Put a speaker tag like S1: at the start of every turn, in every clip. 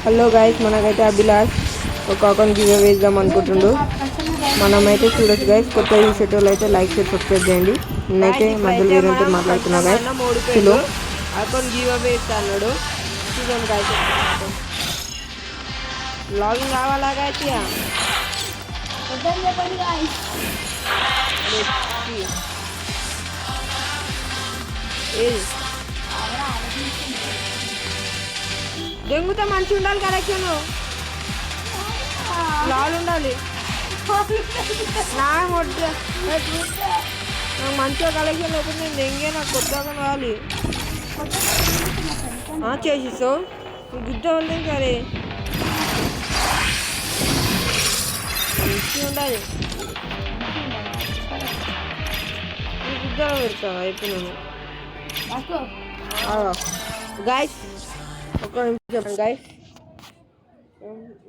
S1: Hello guys, మనకైతే అభిలాష్ ఒక account give వేద్దాం అనుకుంటుండు. మనమైతే చూడొచ్చు గైస్. కొత్త చూసేటోళ్ళు అయితే లైక్ చేసి సబ్స్క్రైబ్ చేయండి. నేనైతే మధ్యలో వేరేతో మాట్లాడుతున్నా guys. Hello account give away ఇస్తాడు. చూద్దాం గైస్. లాగిన్ కావాలా గైస్? దెంగుతా మంచిగా ఉండాలి. కలెక్షన్ లాల్ ఉండాలి. నాకు మంచిగా కలెక్షన్ లేకపోతే నేను దెంగే, నాకు కొత్తగా కావాలి. చేసిస్తావు గుద్ద వల్ల సరే మంచిగా ఉండాలి. గుద్దలో పెడతావా అయిపోయినాను గాయస్. ఒక్క నిమిషం చెప్పండి గాయస్.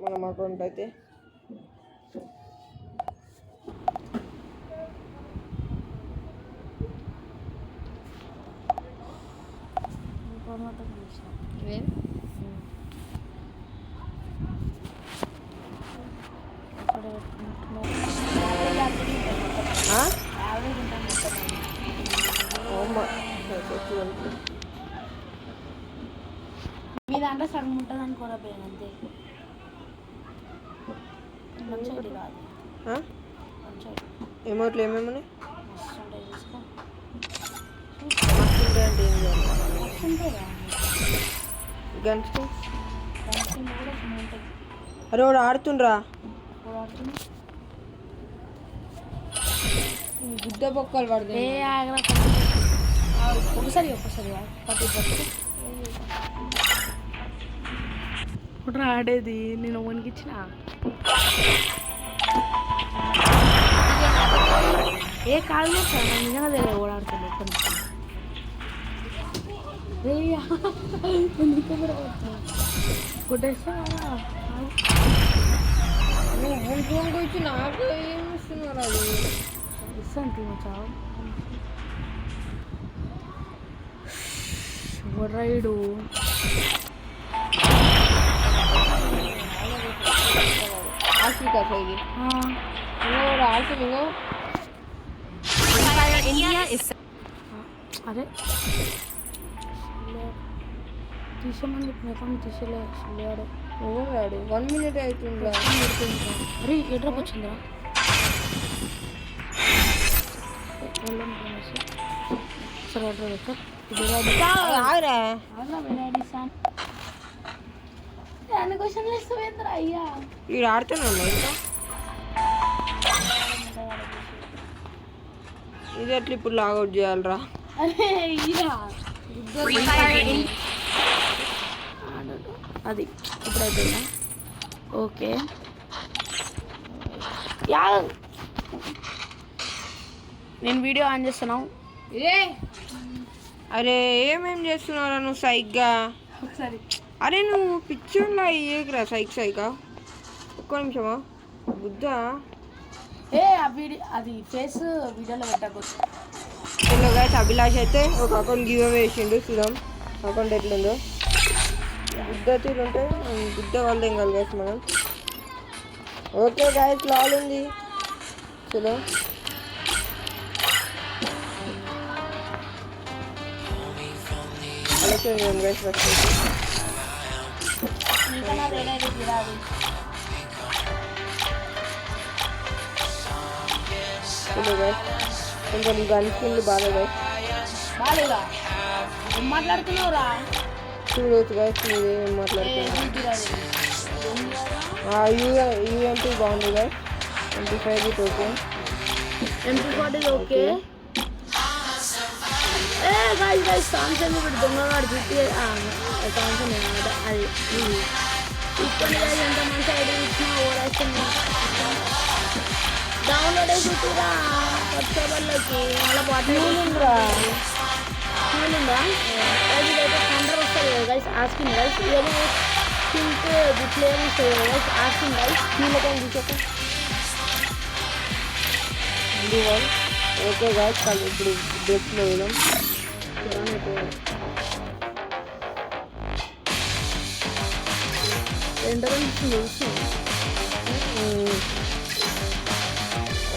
S1: మనం అకౌంట్ అయితే
S2: మీ దాంట్లో సగం ఉంటుంది అనుకోరా పేరు అంతే.
S1: ఏమోట్లు ఏమేమి అరే వాడు ఆడుతుండ్రా గుద్ద బొక్కలు పడుతుంది.
S2: ఒకసారి ఇప్పుడు ఆడేది నేను ఓనికి ఇచ్చిన ఏ కాదు సార్ నిజంగా తెలియదు ఓడాడుతుంది. కొట్టేస్తా
S1: వచ్చి నాకు ఏమి ఇస్తున్నారు? అది
S2: ఇస్తాను తినచావు రైడు అరే తీసేమని చెప్పిన తీసేలేడు.
S1: 1 minute అవుతుంది.
S2: అరే ఎడ్రప్ వచ్చిందిరా. సరే అయ్యా
S1: వీడు ఆడుతున్నాడు. ఇది ఎట్లా ఇప్పుడు లాగౌట్ చేయాలరా?
S2: అది ఇప్పుడు అయిపోయిందా? ఓకే నేను వీడియో ఆన్ చేస్తున్నావు.
S1: అరే ఏమేం చేస్తున్నారా నువ్వు సైగ్గా?
S2: ఒకసారి
S1: అరే నువ్వు పిచ్చోన్లా ఏకరా సైగా. ఒక్క నిమిషమా బుద్ధ.
S2: అది ఫేస్ వీడియోలో పెట్టకూడదు.
S1: హలో గైస్, అభిలాష్ అయితే ఒక అకౌంట్ గివ్ అవే వేసిండు. చూద్దాం అకౌంట్ ఎట్లుందో. బుద్ధ తీరుంటే బుద్ధ వాళ్ళు ఏం కాదు గైస్ మనం. ఓకే గైస్, లాల్ ఉంది. చలో గైస్ ఫస్ట్ కొంచెం గన్స్కిన్లు బాగాలేదా?
S2: ఏం మాట్లాడుతున్నావురా?
S1: చూడవచ్చు గైస్, మీరేం మాట్లాడుతున్నారు? యూఎంపీ బాగుంది guys. 25 with okay.
S2: MP40 okay. Samsung ఇప్పుడు దొంగవాడు చుట్టి సామ్సంగ్ అది ఇప్పుడు ఎంత మంచి ఐడియా ఇచ్చినా ఓడేస్తున్నా. డౌన్లోడ్ అయిపోతురా కొత్త వాళ్ళకి. మళ్ళీ బాటిల్ ఉందా? అయితే కండర్ వస్తుంది కదా గైస్. ఆస్కింగ్ గైస్ ఏదో పింక్ డిస్ప్లే వస్తుంది కదా గైస్. ఆస్కింగ్ గైస్ కీలకం తీసుకో.
S1: ఓకే గైస్, ఇప్పుడు డెస్క్లో వేద్దాం.
S2: రెండో కనిపిస్తుంది చూస్తున్నావా?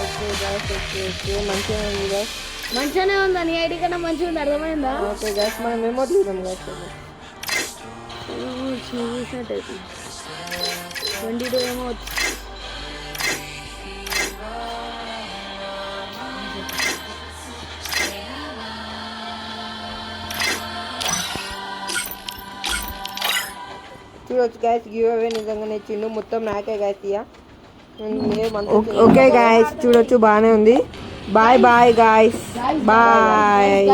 S1: ఓకే గాయస్ ఓకే ఓకే మంచిగా ఉంది గాయస్.
S2: మంచిగానే ఉందా నీ ఐడి కన్నా మంచిగా ఉంది అర్థమైందా?
S1: ఓకే గాయస్ మనం మెమో తీద్దాం గాయస్.
S2: చూసినట్టయితే 22 ఏమో
S1: చూడొచ్చు గాయస్ గివ్ అవే నిజంగానే ఇచ్చిండు మొత్తం నాకే గాయస్ ఇక. ఓకే గాయస్ చూడొచ్చు బాగానే ఉంది. Bye bye guys bye.